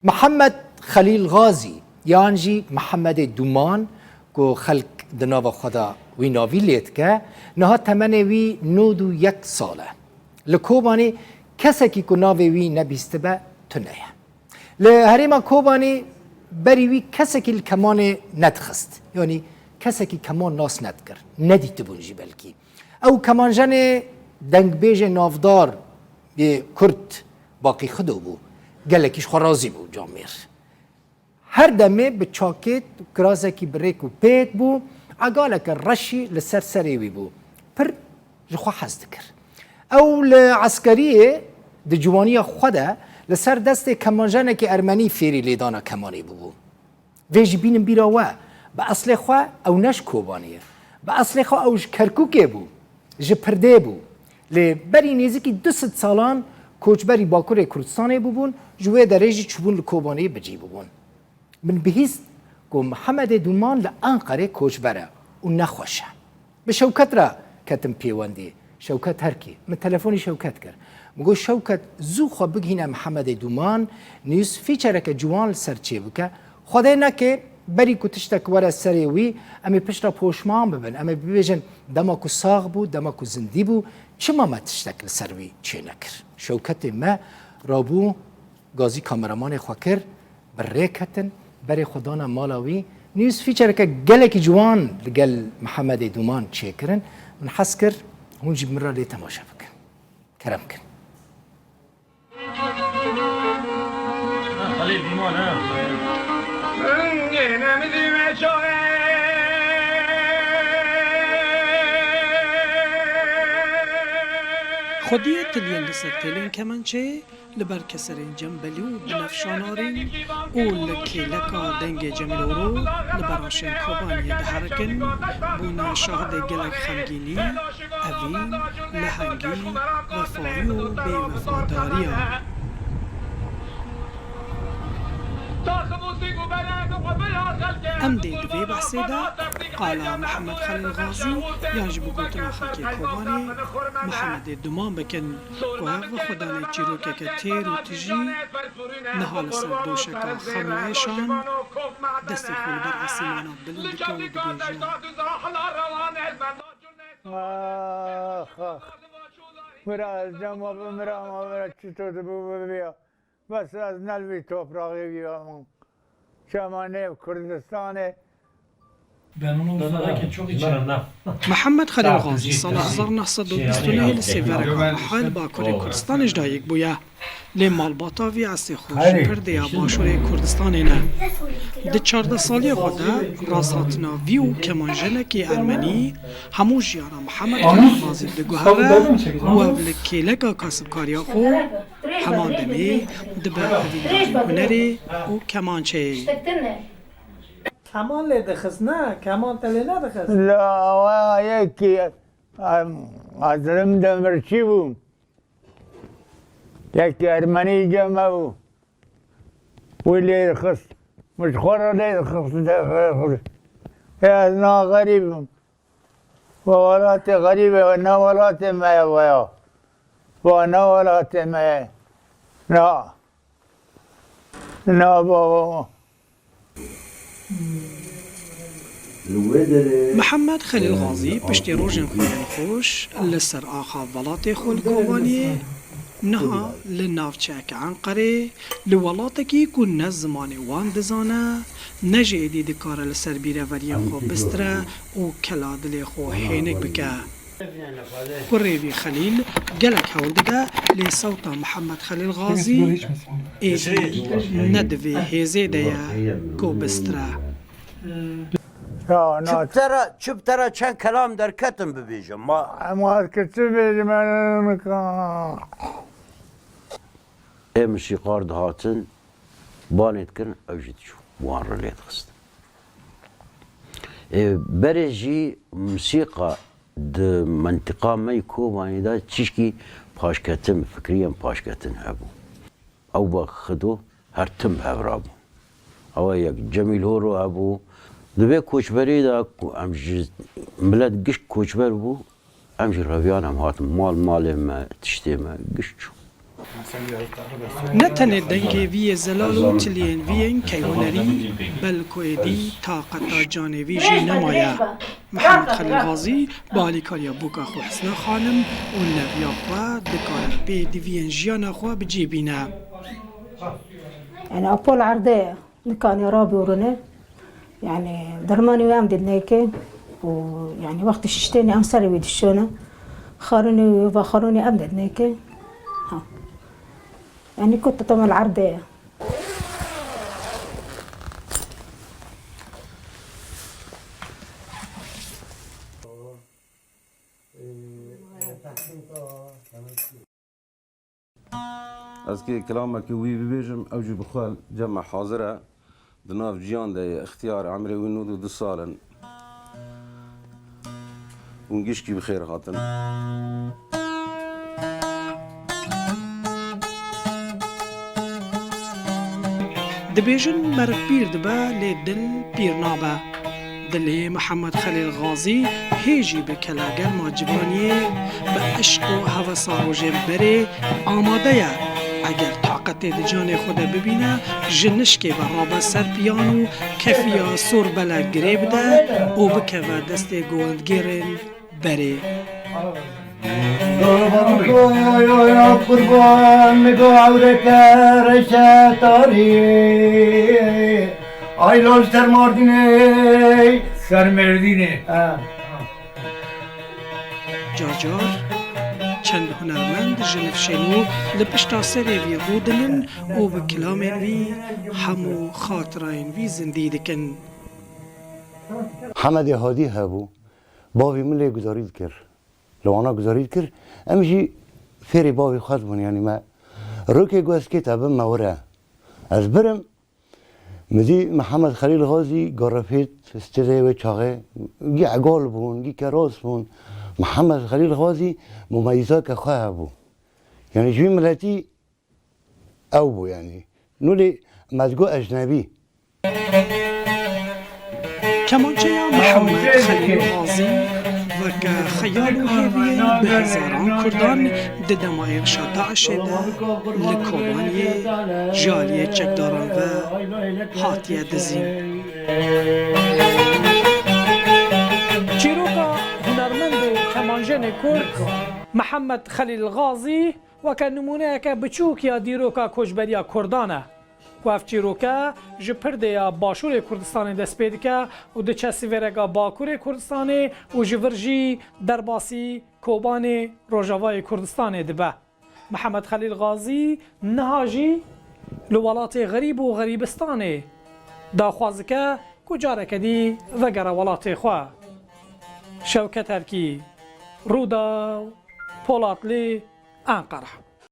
محمد خلیل غازی یان جی محمد دومان کو خلق دناو خدا وی ناوی لیت که نها تمنه وی 91 ساله لکوبانی کسی که کو ناوی وی نبیسته به تنه لهریما کوبانی بری وی کسی که کمان ندخست یعنی کسی که کمان ناس ندکر ندیت بونجی بلکی او کمان جن دنگ بیج نافدار به کرد باقی خودو بو گلکیش خرازی بو جامیر هر دمه به چاکت کرازه کی بریک و پیت بو عقالك الرشي للسرسري بو پر جخوا حز دكر او العسكريه دي جوانيه خدا لسر دست كمانجانه كي ارمني فيري ليدانا كماني بو ويجي بين بيراوا باصل خوا او نش كوبانيه باصل خوا او كركوكي بو جي پرده بو لبري نزيكي 200 سالان کوچبری باکور کردستان بودن جوی درجه چوبون لکوبانی بجی بودن من بهیست که محمد دومان لانقره کوچبره و نخوشه به شوکت را کتم پیوندی شوکت هرکی من تلفنی شوکت کرد مگو شوکت زو خو بگینه محمد دومان نیوز فیچره که جوان سرچه بکه خدای نکه بری کو تشتک ورا سری وی امی پشت پوشمان ببن امی ببیجن دما کو ساغ بو دما کو زندی بو چما ما تشتک سروی چی نکر شوکت ما رابو گازی کامرامان خوکر برکتن بری خدانا مالاوی نیوز فیچر که گلک جوان لگل محمد دومان چی کرن من حس کر هون جیب مرا لی تماشا بکن کرم کن خلیل دومان خودی تلیان لسر تلین کمانچه لبر کسرین جنبلی و بنفشانارین او لکی لکا دنگ جمیلورو لبر آشین کوبانی دهرکن بونا شاهد گلک خمگینی اوین لحنگی وفایی و بی وفاداری ام دي دوي بحسيدا قال محمد خليل غازي يعجب قلتنا خلقي كوباني محمد دومان بكن وهذا خداني تشيروكا كتير وتجي نهال سر دوشكا خمويشان دستي خول برع سيمانا بلندكا ودبيجان مرا جمع مرا چطور بو بیا بس از نلوی توپراقی بیامون شمانه کردستان محمد خليل غازي سال 1929 لسيفرك حال باكوري كردستان جدايك بويا لمال باطاوي عسي خوش پرديا باشوري كردستانينا دي 14 سالي خدا راساتنا فيو كمان جنكي ارمني همو جيارا محمد خليل غازي دقوهره وابلكي لكا كاسب كاريا خو همان دمي دبا هدين هنري وكمان شي کمان لیده خست نه کمان تلی نده خست لا یکی ازرم دمرچی بوم یکی ارمنی جمع بوم ولی خست مشخور لیده خست از نا غریبم و ولات غریبه و نا ولات مای ویا و نا ولات مای نا بابا محمد خليل غازي پشتی روژن خویان خوش لسر آخا ولات خول کوبانی نها لنافچک عنقره لولاتکی که نه زمان وان دزانه نجه ایدی کار لسر بیره وری خو بستره و کلا دل خو حینک بکه قريبي خليل قالك هولدقة لصوت محمد خليل غازي ندفي هيزي ديا كوبسترا چوب ترا چند کلام در کتم ببیجم ما کتم ببیجم موسیقار دهاتن بانید کن اوجید شو وان رو لید خست برجی موسیقى د منطقه می کوبانی دا چیشکی پاشکتن فکریم پاشکتن هبو او با خدو هر تم هبرابو او یک جمیل هورو هبو دوی کوچبری دا ملت گشت کوچبر بو امجی رویان هم هاتم مال ما تشتی ما گشت شو نتنه دنگی وی زلال و تلین وین کیونری بلکو دی طاقت جانوی جی نمایه. محمد خلیل غازی بالیکاریا بوکا خو حسنا خانم و نویا خوا دکار پی دیوین جیانا خوا بجیبینه. يعني أبول عرضية كان يرابي ورنه يعني درماني ويام دنيكي ويعني وقت ششتيني أم سري ويدشونه خاروني وخاروني أم دنيكي ها يعني كنت طمع العرضية. از که کلامه که وی ببیجم اوجو بخوال جمع حاضره دناف جیان ده اختیار عمره وی 92 سالن ونگیشکی بخیر خاطن دبیجن مرد پیر دبا لی دل پیر نابا. دلی محمد خلیل غازی هیجی به کلاگر ماجبانیه به عشق و هوس روژه بره آماده یا اگر طاقت جان خود ببینه جنشک و رابه سر پیانو کفیا سور بلا گره بده او بکه و دست گوندگیرن بره. قربان نگاه عورک رشتاری آیلال سرمردینه سرمردینه جار چند هنرمند جنفشنو لپشتا سری وی رودنن او بکلامن وی همو خاطرین وی زندگی دکن. حمد هادی هبو باوی ملی گذارید کرد لوانا گذارید کرد امشی فری باوی خواست بون یعنی ما روکی گوست که تابم موره از برم مدی محمد خلیل غازی گرفت استده و چاقه گی عقال بون گی کراس بون محمد خلیل غازی ممیزات که خواه بو یعنی جوی ملتی او بو یعنی نولی مزگو اجنبی. کمانچه محمد خلیل غازی و که خیال و هیوین به هزاران کردان ددمای شداعش ده لکوبانی جالی چکداران و حاتیه دزیم. چیروکا هنرمند و کمانجن کرد محمد خلیل غازی و که نمونه که بچوک یا دیروکا کجبریا کردانه و اف چیروکا جپرده یا باشور کردستان دست پید که و ده چسی ورگا باکور کردستان و جورجی درباسی کوبان روژاوای کردستان دبه. محمد خلیل غازی نهاجی لولات غریب و غریبستانه دا خوازه که کجاره کدی وگر ولات خواه شوکت هرکی رودا پولاتلی انقره.